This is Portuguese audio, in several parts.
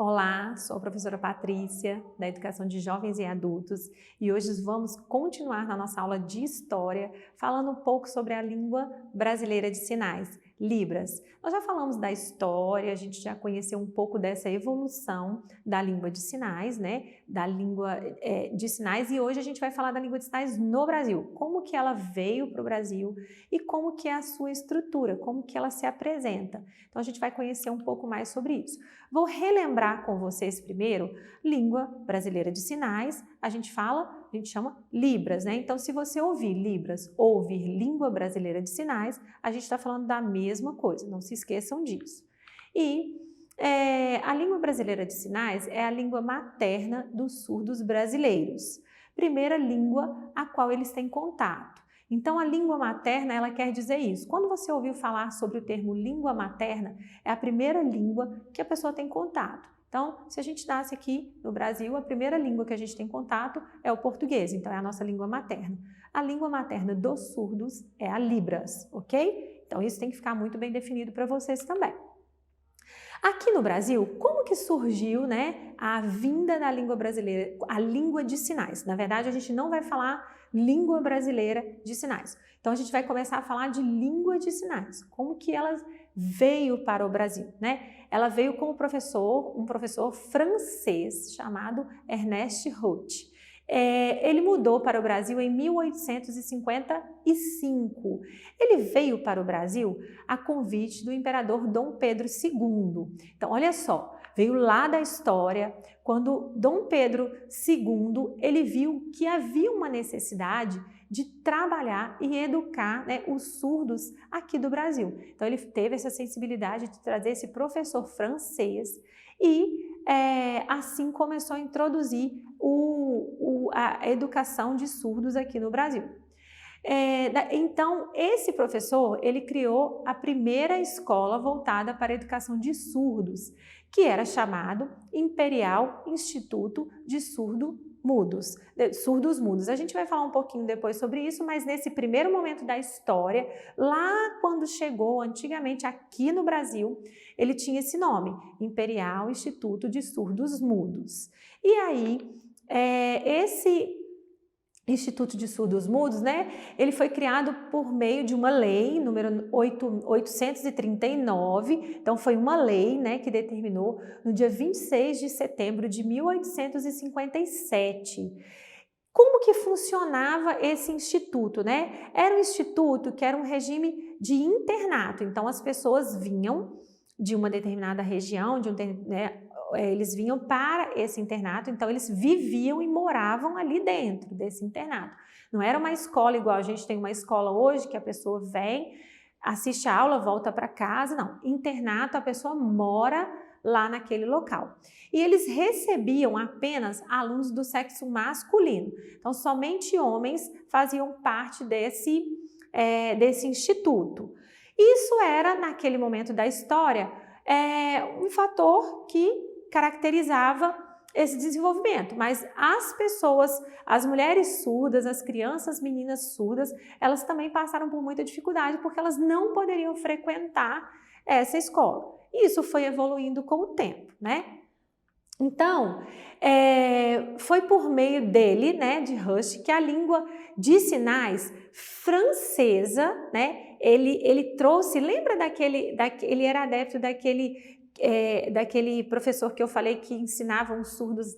Olá, sou a professora Patrícia, da Educação de Jovens e Adultos, e hoje vamos continuar na nossa aula de História, falando um pouco sobre a língua brasileira de sinais, Libras. Nós já falamos da história, a gente já conheceu um pouco dessa evolução da língua de sinais, né? Da língua de sinais, e hoje a gente vai falar da língua de sinais no Brasil, como que ela veio para o Brasil e como que é a sua estrutura, como que ela se apresenta. Então a gente vai conhecer um pouco mais sobre isso. Vou relembrar com vocês primeiro, língua brasileira de sinais, a gente chama Libras, né? Então, se você ouvir Libras ou ouvir língua brasileira de sinais, a gente está falando da mesma coisa, não se esqueçam disso. E a língua brasileira de sinais é a língua materna dos surdos brasileiros, primeira língua a qual eles têm contato. Então, a língua materna, ela quer dizer isso. Quando você ouviu falar sobre o termo língua materna, é a primeira língua que a pessoa tem contato. Então, se a gente nasce aqui no Brasil, a primeira língua que a gente tem contato é o português, então é a nossa língua materna. A língua materna dos surdos é a Libras, ok? Então, isso tem que ficar muito bem definido para vocês também. Aqui no Brasil, como que surgiu, né, a vinda da língua brasileira, a língua de sinais? Na verdade, a gente não vai falar língua brasileira de sinais. Então, a gente vai começar a falar de língua de sinais. Como que ela veio para o Brasil, né? Ela veio com um professor francês chamado Ernest Ruthe. Ele mudou para o Brasil em 1855. Ele veio para o Brasil a convite do imperador Dom Pedro II. Então, olha só, veio lá da história, quando Dom Pedro II, ele viu que havia uma necessidade de trabalhar e educar, né, os surdos aqui do Brasil. Então, ele teve essa sensibilidade de trazer esse professor francês e assim começou a introduzir a educação de surdos aqui no Brasil. Então, esse professor, ele criou a primeira escola voltada para a educação de surdos, que era chamado Imperial Instituto de Surdos Mudos. A gente vai falar um pouquinho depois sobre isso, mas nesse primeiro momento da história, lá quando chegou antigamente aqui no Brasil, ele tinha esse nome, Imperial Instituto de Surdos Mudos. E aí, esse Instituto de Surdos Mudos, né? Ele foi criado por meio de uma lei, número 839, então foi uma lei, né, que determinou no dia 26 de setembro de 1857. Como que funcionava esse instituto, né? Era um instituto que era um regime de internato, então as pessoas vinham de uma determinada região, eles vinham para esse internato, então eles viviam e moravam ali dentro desse internato. Não era uma escola igual a gente tem uma escola hoje, que a pessoa vem, assiste a aula, volta para casa. Não, internato, a pessoa mora lá naquele local. E eles recebiam apenas alunos do sexo masculino. Então, somente homens faziam parte desse instituto. Isso era, naquele momento da história, um fator que caracterizava esse desenvolvimento, mas as pessoas, as mulheres surdas, as crianças, meninas surdas, elas também passaram por muita dificuldade porque elas não poderiam frequentar essa escola. E isso foi evoluindo com o tempo, né? Então, foi por meio dele, né, de Ruthe, que a língua de sinais francesa, né, ele trouxe, lembra ele era adepto daquele professor que eu falei que ensinava os surdos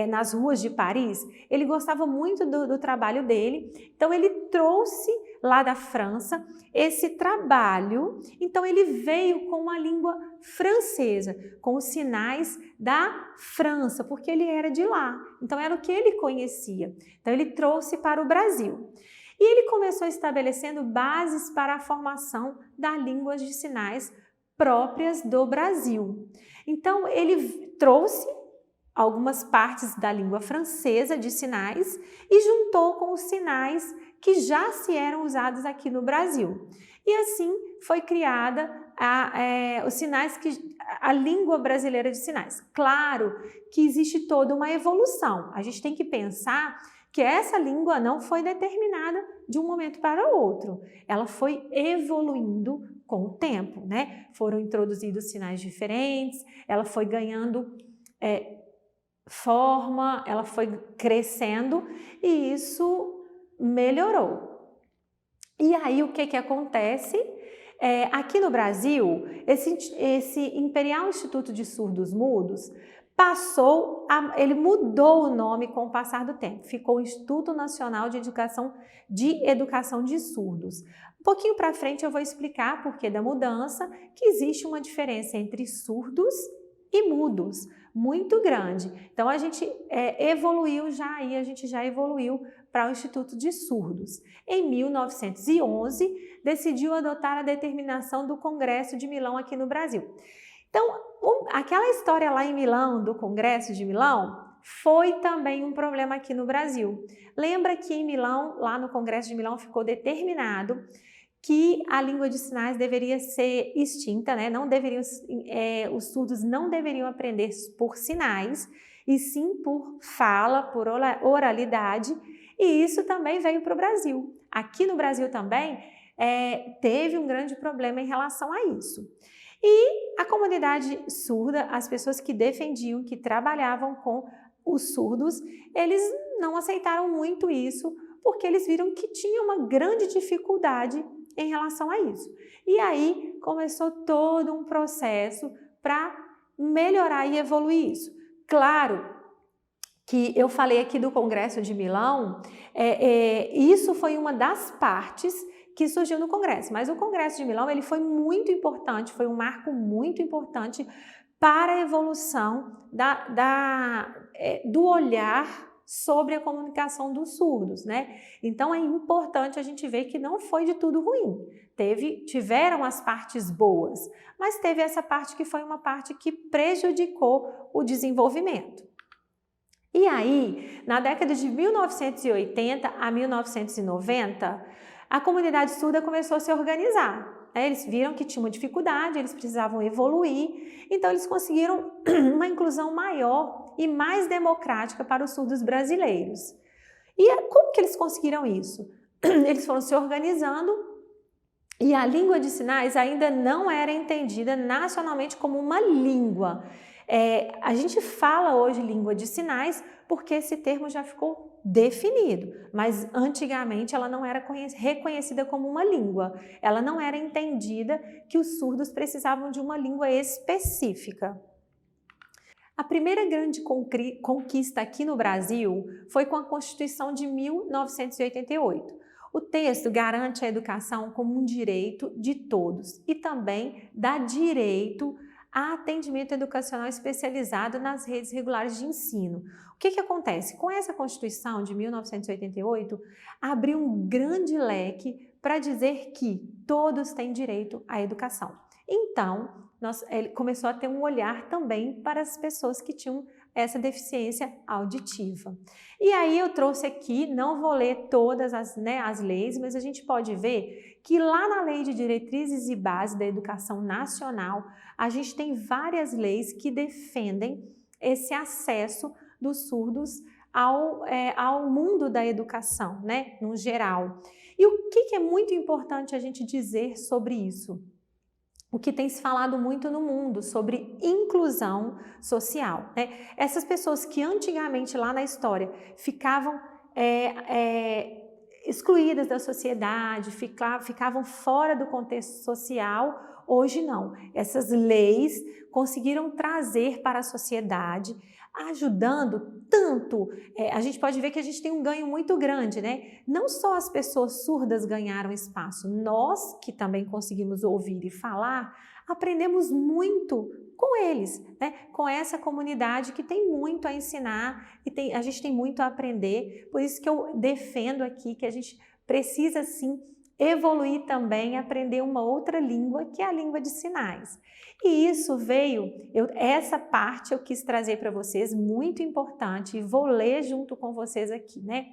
nas ruas de Paris? Ele gostava muito do trabalho dele, então ele trouxe lá da França esse trabalho, então ele veio com a língua francesa, com os sinais da França, porque ele era de lá, então era o que ele conhecia, então ele trouxe para o Brasil. E ele começou estabelecendo bases para a formação das línguas de sinais próprias do Brasil. Então, ele trouxe algumas partes da língua francesa de sinais e juntou com os sinais que já se eram usados aqui no Brasil. E assim foi criada os sinais, a língua brasileira de sinais. Claro que existe toda uma evolução. A gente tem que pensar que essa língua não foi determinada de um momento para o outro. Ela foi evoluindo com o tempo, né? Foram introduzidos sinais diferentes, ela foi ganhando forma, ela foi crescendo e isso melhorou. E aí o que acontece? Aqui no Brasil, esse Imperial Instituto de Surdos Mudos ele mudou o nome com o passar do tempo, ficou o Instituto Nacional de Educação de Surdos. Um pouquinho para frente eu vou explicar o porquê da mudança, que existe uma diferença entre surdos e mudos, muito grande. Então a gente evoluiu já evoluiu para o Instituto de Surdos. Em 1911, decidiu adotar a determinação do Congresso de Milão aqui no Brasil. Então, aquela história lá em Milão, do Congresso de Milão, foi também um problema aqui no Brasil. Lembra que em Milão, lá no Congresso de Milão, ficou determinado que a língua de sinais deveria ser extinta, né? Os surdos não deveriam aprender por sinais, e sim por fala, por oralidade, e isso também veio para o Brasil. Aqui no Brasil também teve um grande problema em relação a isso. E a comunidade surda, as pessoas que defendiam, que trabalhavam com os surdos, eles não aceitaram muito isso, porque eles viram que tinha uma grande dificuldade em relação a isso. E aí começou todo um processo para melhorar e evoluir isso. Claro que eu falei aqui do Congresso de Milão, isso foi uma das partes que surgiu no Congresso, mas o Congresso de Milão ele foi muito importante, foi um marco muito importante para a evolução do olhar sobre a comunicação dos surdos, né? Então é importante a gente ver que não foi de tudo ruim. Tiveram as partes boas, mas teve essa parte que foi uma parte que prejudicou o desenvolvimento. E aí, na década de 1980 a 1990, a comunidade surda começou a se organizar. Eles viram que tinha uma dificuldade, eles precisavam evoluir, então eles conseguiram uma inclusão maior e mais democrática para os surdos brasileiros. E como que eles conseguiram isso? Eles foram se organizando e a língua de sinais ainda não era entendida nacionalmente como uma língua. A gente fala hoje língua de sinais porque esse termo já ficou definido, mas antigamente ela não era reconhecida como uma língua, ela não era entendida que os surdos precisavam de uma língua específica. A primeira grande conquista aqui no Brasil foi com a Constituição de 1988. O texto garante a educação como um direito de todos e também dá direito a atendimento educacional especializado nas redes regulares de ensino. O que acontece? Com essa Constituição de 1988, abriu um grande leque para dizer que todos têm direito à educação. Então, ele começou a ter um olhar também para as pessoas que tinham essa deficiência auditiva. E aí eu trouxe aqui, não vou ler todas as leis, mas a gente pode ver que lá na Lei de Diretrizes e Bases da Educação Nacional, a gente tem várias leis que defendem esse acesso dos surdos ao mundo da educação, né, no geral. E o que é muito importante a gente dizer sobre isso? O que tem se falado muito no mundo sobre inclusão social, né? Essas pessoas que antigamente lá na história ficavam excluídas da sociedade, ficavam fora do contexto social, hoje não. Essas leis conseguiram trazer para a sociedade, ajudando tanto, a gente pode ver que a gente tem um ganho muito grande, né? Não só as pessoas surdas ganharam espaço, nós que também conseguimos ouvir e falar, aprendemos muito com eles, né? Com essa comunidade que tem muito a ensinar e a gente tem muito a aprender, por isso que eu defendo aqui que a gente precisa sim evoluir também, aprender uma outra língua, que é a língua de sinais. E isso essa parte eu quis trazer para vocês, muito importante, e vou ler junto com vocês aqui, né?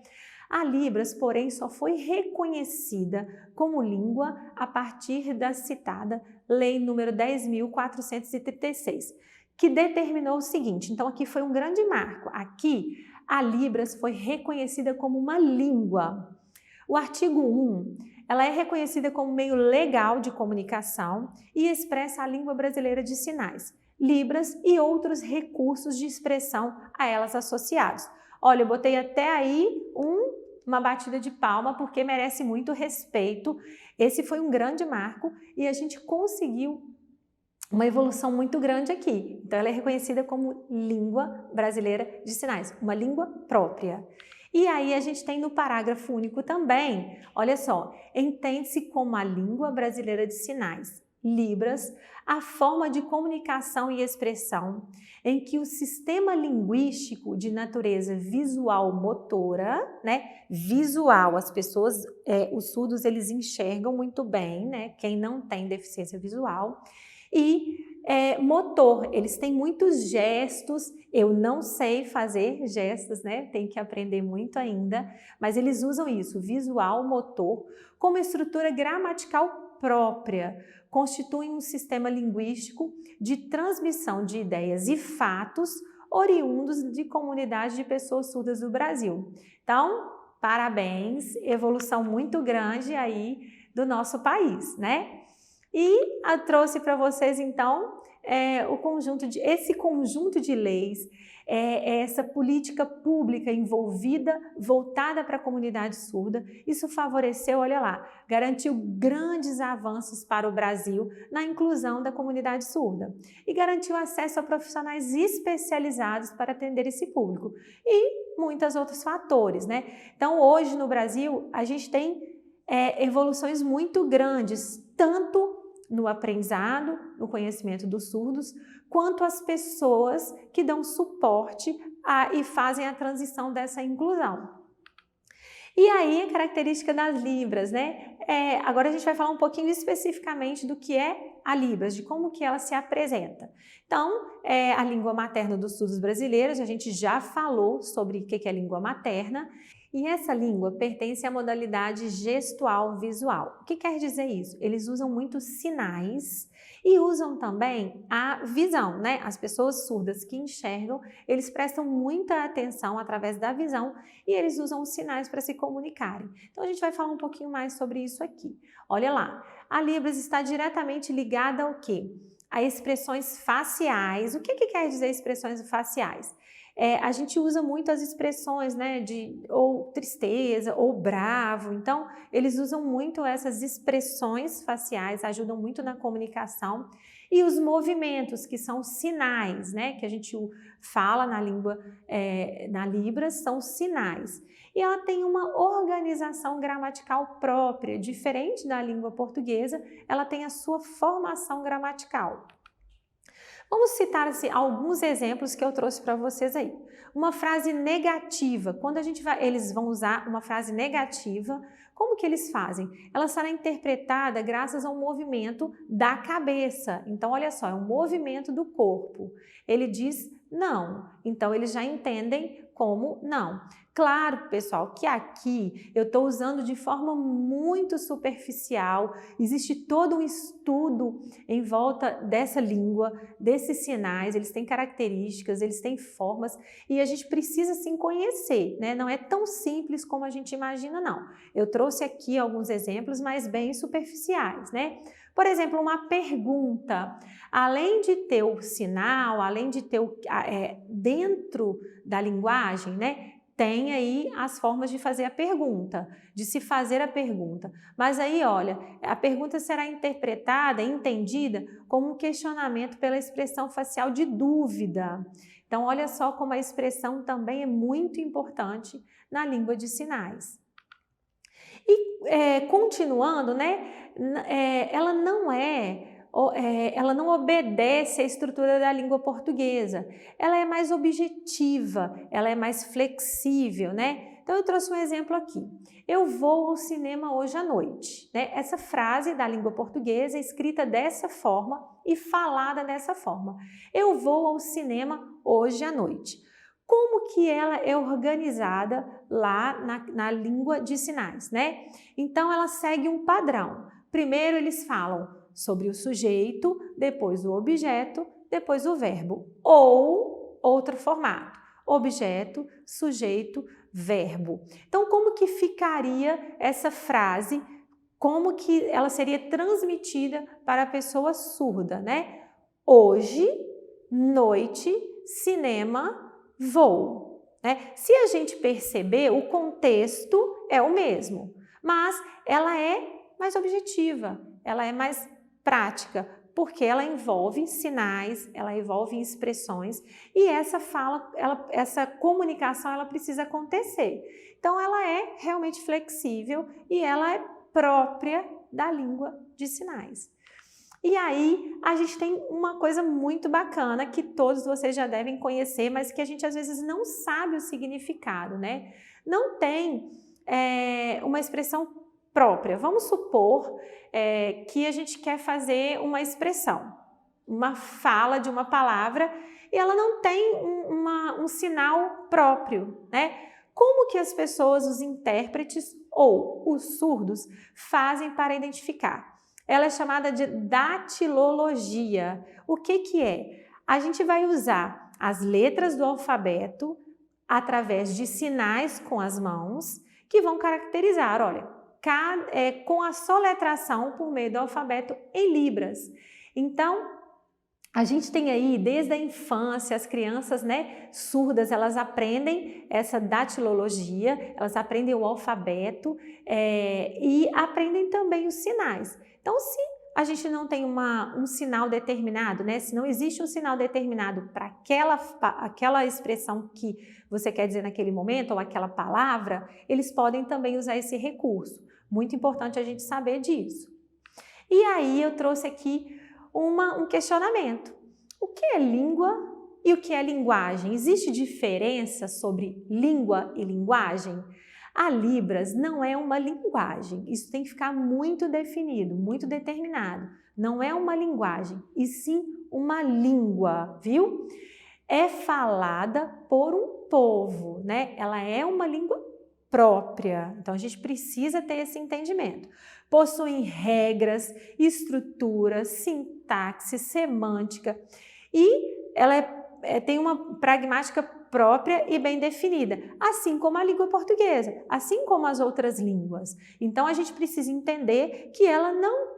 A Libras, porém, só foi reconhecida como língua a partir da citada Lei número 10.436, que determinou o seguinte, então aqui foi um grande marco, aqui a Libras foi reconhecida como uma língua. O artigo 1, ela é reconhecida como meio legal de comunicação e expressa a língua brasileira de sinais. libras e outros recursos de expressão a elas associados. Olha, eu botei até aí uma batida de palma porque merece muito respeito. Esse foi um grande marco e a gente conseguiu uma evolução muito grande aqui. Então, ela é reconhecida como língua brasileira de sinais, uma língua própria. E aí a gente tem no parágrafo único também, olha só, entende-se como a língua brasileira de sinais, Libras, a forma de comunicação e expressão em que o sistema linguístico de natureza visual motora, né, visual, as pessoas, os surdos, eles enxergam muito bem, né, quem não tem deficiência visual, e motor, eles têm muitos gestos, eu não sei fazer gestos, né? Tem que aprender muito ainda, mas eles usam isso, visual, motor, como estrutura gramatical própria, constituem um sistema linguístico de transmissão de ideias e fatos oriundos de comunidades de pessoas surdas do Brasil. Então, parabéns, evolução muito grande aí do nosso país, né? E eu trouxe para vocês, então, esse conjunto de leis, essa política pública envolvida, voltada para a comunidade surda. Isso favoreceu, olha lá, garantiu grandes avanços para o Brasil na inclusão da comunidade surda e garantiu acesso a profissionais especializados para atender esse público e muitos outros fatores, né? Então, hoje no Brasil, a gente tem evoluções muito grandes, tanto no aprendizado, no conhecimento dos surdos, quanto as pessoas que dão suporte e fazem a transição dessa inclusão. E aí, a característica das Libras, né? Agora a gente vai falar um pouquinho especificamente do que é a Libras, de como que ela se apresenta. Então, a língua materna dos surdos brasileiros, a gente já falou sobre o que é a língua materna, e essa língua pertence à modalidade gestual visual. O que quer dizer isso? Eles usam muito sinais e usam também a visão, né? As pessoas surdas que enxergam, eles prestam muita atenção através da visão e eles usam os sinais para se comunicarem. Então, a gente vai falar um pouquinho mais sobre isso aqui. Olha lá, a Libras está diretamente ligada ao quê? A expressões faciais. O que quer dizer expressões faciais? A gente usa muito as expressões, né, de ou tristeza ou bravo, então eles usam muito essas expressões faciais, ajudam muito na comunicação, e os movimentos, que são sinais, né, que a gente fala na língua, na Libras, são sinais. E ela tem uma organização gramatical própria, diferente da língua portuguesa, ela tem a sua formação gramatical. Vamos citar assim, alguns exemplos que eu trouxe para vocês aí. Uma frase negativa, quando eles vão usar uma frase negativa, como que eles fazem? Ela será interpretada graças a um movimento da cabeça. Então, olha só, é um movimento do corpo. Ele diz não, então eles já entendem como não. Claro, pessoal, que aqui eu estou usando de forma muito superficial, existe todo um estudo em volta dessa língua, desses sinais, eles têm características, eles têm formas e a gente precisa sim conhecer, né? Não é tão simples como a gente imagina, não. Eu trouxe aqui alguns exemplos, mas bem superficiais, né? Por exemplo, uma pergunta, além de ter o sinal, além de ter dentro da linguagem, né? Tem aí as formas de fazer a pergunta, de se fazer a pergunta. Mas aí, olha, a pergunta será interpretada, entendida como um questionamento pela expressão facial de dúvida. Então, olha só como a expressão também é muito importante na língua de sinais. E continuando, né, ela não obedece à estrutura da língua portuguesa, ela é mais objetiva, ela é mais flexível, né? Então, eu trouxe um exemplo aqui. Eu vou ao cinema hoje à noite, né? Essa frase da língua portuguesa é escrita dessa forma e falada dessa forma. Eu vou ao cinema hoje à noite. Como que ela é organizada lá na língua de sinais, né? Então, ela segue um padrão. Primeiro, eles falam sobre o sujeito, depois o objeto, depois o verbo. Ou outro formato, objeto, sujeito, verbo. Então, como que ficaria essa frase? Como que ela seria transmitida para a pessoa surda, né? Hoje noite, cinema, voo. Né? Se a gente perceber, o contexto é o mesmo, mas ela é mais objetiva, ela é mais prática, porque ela envolve sinais, ela envolve expressões e essa fala, essa comunicação, ela precisa acontecer. Então, ela é realmente flexível e ela é própria da língua de sinais. E aí, a gente tem uma coisa muito bacana que todos vocês já devem conhecer, mas que a gente às vezes não sabe o significado, né? Não tem uma expressão própria. Vamos supor que a gente quer fazer uma expressão, uma fala de uma palavra e ela não tem um sinal próprio, né? Como que as pessoas, os intérpretes ou os surdos fazem para identificar? Ela é chamada de datilologia. O que que é? A gente vai usar as letras do alfabeto através de sinais com as mãos que vão caracterizar, olha, com a soletração por meio do alfabeto em libras. Então, a gente tem aí, desde a infância, as crianças, né, surdas, elas aprendem essa datilologia, elas aprendem o alfabeto e aprendem também os sinais. Então, se a gente não tem um sinal determinado, né, se não existe um sinal determinado para aquela expressão que você quer dizer naquele momento, ou aquela palavra, eles podem também usar esse recurso. Muito importante a gente saber disso. E aí eu trouxe aqui um questionamento. O que é língua e o que é linguagem? Existe diferença sobre língua e linguagem? A Libras não é uma linguagem, isso tem que ficar muito definido, muito determinado. Não é uma linguagem, e sim uma língua, viu? É falada por um povo, né? Ela é uma língua própria, então a gente precisa ter esse entendimento. Possuem regras, estruturas, sintaxe, semântica e ela tem uma pragmática própria e bem definida, assim como a língua portuguesa, assim como as outras línguas. Então a gente precisa entender que ela não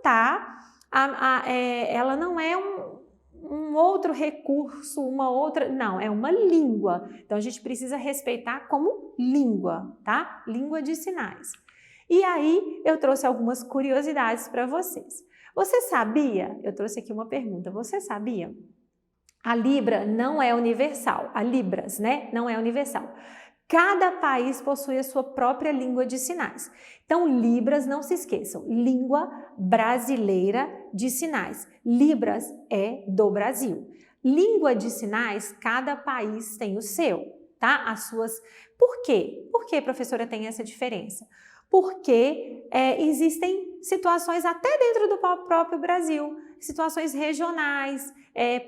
ela não é um outro recurso, não, é uma língua. Então a gente precisa respeitar como língua, tá? Língua de sinais. E aí eu trouxe algumas curiosidades para vocês. Você sabia? Eu trouxe aqui uma pergunta. Você sabia? A Libra não é universal. A Libras, né? Não é universal. Cada país possui a sua própria língua de sinais. Então, Libras, não se esqueçam, língua brasileira de sinais. Libras é do Brasil. Língua de sinais, cada país tem o seu, tá? As suas... Por quê? Por que, professora, tem essa diferença? Porque existem situações até dentro do próprio Brasil, situações regionais,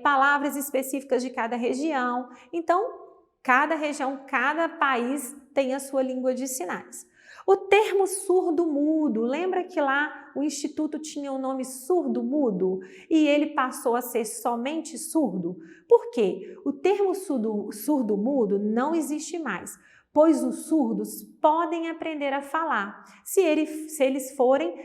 palavras específicas de cada região. Então, cada região, cada país tem a sua língua de sinais. O termo surdo-mudo, lembra que lá o Instituto tinha o nome surdo-mudo e ele passou a ser somente surdo? Por quê? O termo surdo-mudo não existe mais, pois os surdos podem aprender a falar, se eles forem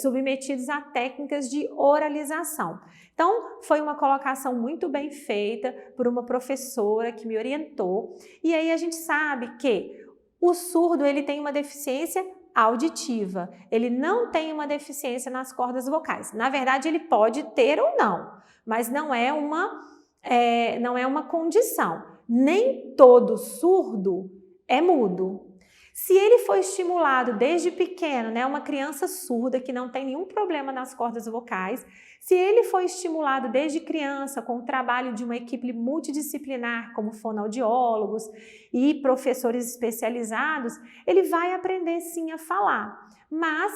submetidos a técnicas de oralização. Então, foi uma colocação muito bem feita por uma professora que me orientou, e aí a gente sabe que o surdo ele tem uma deficiência auditiva, ele não tem uma deficiência nas cordas vocais. Na verdade, ele pode ter ou não, mas não é uma condição. Nem todo surdo é mudo. Se ele for estimulado desde pequeno, né, uma criança surda que não tem nenhum problema nas cordas vocais, se ele for estimulado desde criança com o trabalho de uma equipe multidisciplinar, como fonoaudiólogos e professores especializados, ele vai aprender sim a falar. Mas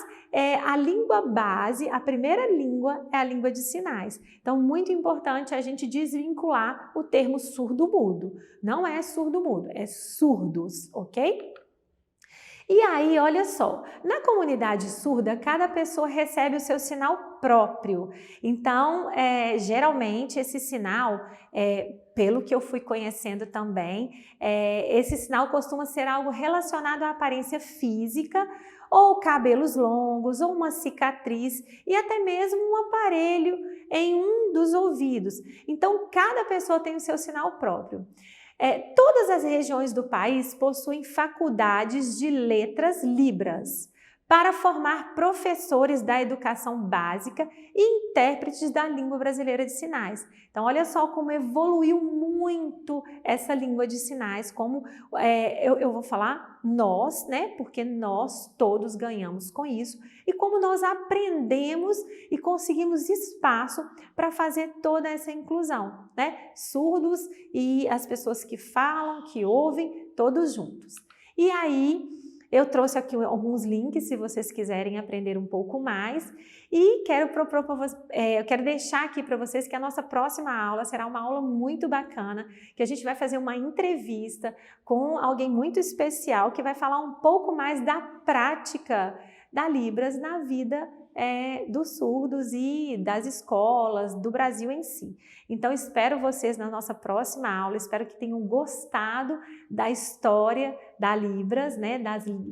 a língua base, a primeira língua é a língua de sinais. Então, muito importante a gente desvincular o termo surdo-mudo. Não é surdo-mudo, é surdos, ok? E aí, olha só, na comunidade surda, cada pessoa recebe o seu sinal próprio. Então, geralmente, esse sinal, pelo que eu fui conhecendo também, esse sinal costuma ser algo relacionado à aparência física ou cabelos longos, ou uma cicatriz e até mesmo um aparelho em um dos ouvidos. Então, cada pessoa tem o seu sinal próprio. Todas as regiões do país possuem faculdades de letras libras para formar professores da educação básica e intérpretes da língua brasileira de sinais. Então, olha só como evoluiu muito essa língua de sinais, como eu vou falar nós, né? Porque nós todos ganhamos com isso, e como nós aprendemos e conseguimos espaço para fazer toda essa inclusão, né? Surdos e as pessoas que falam, que ouvem, todos juntos. E aí, eu trouxe aqui alguns links se vocês quiserem aprender um pouco mais e eu quero deixar aqui para vocês que a nossa próxima aula será uma aula muito bacana, que a gente vai fazer uma entrevista com alguém muito especial que vai falar um pouco mais da prática da Libras na vida dos surdos e das escolas, do Brasil em si. Então, espero vocês na nossa próxima aula, espero que tenham gostado da história da Libras, né,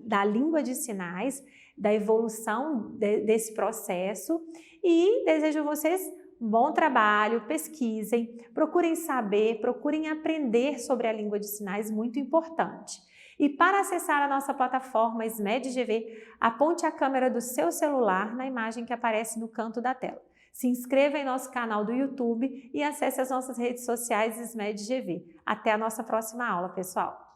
da língua de sinais, da evolução desse processo e desejo a vocês bom trabalho, pesquisem, procurem saber, procurem aprender sobre a língua de sinais, muito importante. E para acessar a nossa plataforma SMED-GV, aponte a câmera do seu celular na imagem que aparece no canto da tela. Se inscreva em nosso canal do YouTube e acesse as nossas redes sociais SMED-GV. Até a nossa próxima aula, pessoal!